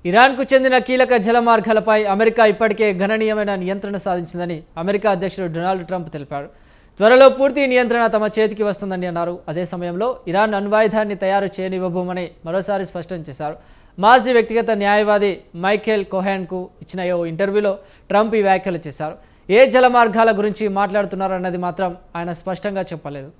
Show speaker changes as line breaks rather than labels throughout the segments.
ఇరాన్కు చెందిన కీలక జలమార్గాలపై అమెరికా ఇప్పటికే గణనీయమైన నియంత్రణ సాధించిందని అమెరికా అధ్యక్షుడు డొనాల్డ్ ట్రంప్ తెలిపారు. త్వరలో పూర్తి నియంత్రణ తమ చేతికి వస్తుందని అన్నారు. అదే సమయంలో ఇరాన్ అణ్వాయుధాన్ని తయారు చేయనివ్వబోమని మరోసారి స్పష్టం చేశారు. మాజీ వ్యక్తిగత న్యాయవాది మైఖేల్ కోహెన్కు ఇచ్చిన ఓ ఇంటర్వ్యూలో ట్రంప్ ఈ వ్యాఖ్యలు చేశారు. ఏ జలమార్గాల గురించి మాట్లాడుతున్నారన్నది మాత్రం ఆయన స్పష్టంగా చెప్పలేదు.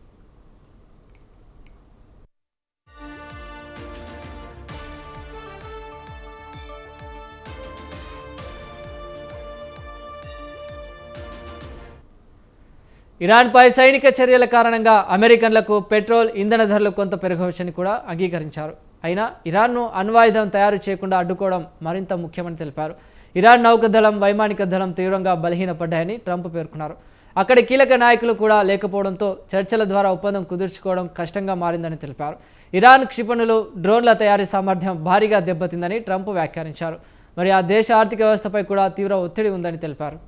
ఇరాన్పై సైనిక చర్యల కారణంగా అమెరికన్లకు పెట్రోల్, ఇంధన ధరలు కొంత పెరగవచ్చని కూడా అంగీకరించారు. అయినా ఇరాన్ను అణ్వాయుధం తయారు చేయకుండా అడ్డుకోవడం మరింత ముఖ్యమని తెలిపారు. ఇరాన్ నౌకాదళం, వైమానిక దళం తీవ్రంగా బలహీనపడ్డాయని ట్రంప్ పేర్కొన్నారు. అక్కడి కీలక నాయకులు కూడా లేకపోవడంతో చర్చల ద్వారా ఒప్పందం కుదుర్చుకోవడం కష్టంగా మారిందని తెలిపారు. ఇరాన్ క్షిపణులు, డ్రోన్ల తయారీ సామర్థ్యం భారీగా దెబ్బతిందని ట్రంప్ వ్యాఖ్యానించారు. మరి ఆ దేశ ఆర్థిక వ్యవస్థపై కూడా తీవ్ర ఒత్తిడి ఉందని తెలిపారు.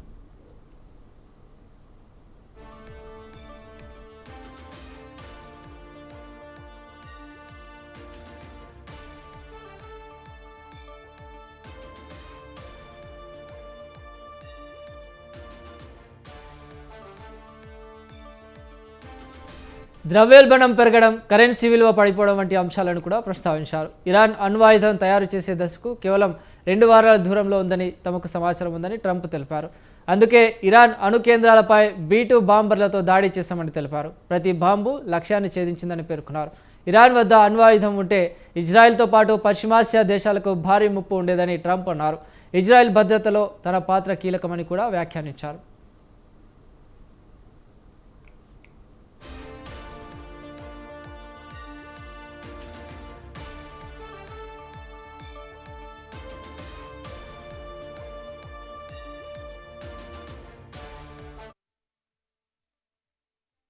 ద్రవ్యోల్బణం పెరగడం, కరెన్సీ విలువ పడిపోవడం వంటి అంశాలను కూడా ప్రస్తావించారు. ఇరాన్ అణ్వాయుధం తయారు చేసే దశకు కేవలం 2 వారాల దూరంలో ఉందని తమకు సమాచారం ఉందని ట్రంప్ తెలిపారు. అందుకే ఇరాన్ అణు కేంద్రాలపై B-2 బాంబర్లతో దాడి చేశామని తెలిపారు. ప్రతి బాంబు లక్ష్యాన్ని ఛేదించిందని పేర్కొన్నారు. ఇరాన్ వద్ద అణ్వాయుధం ఉంటే ఇజ్రాయెల్తో పాటు పశ్చిమాసియా దేశాలకు భారీ ముప్పు ఉండేదని ట్రంప్ అన్నారు. ఇజ్రాయెల్ భద్రతలో తన పాత్ర కీలకమని కూడా వ్యాఖ్యానించారు.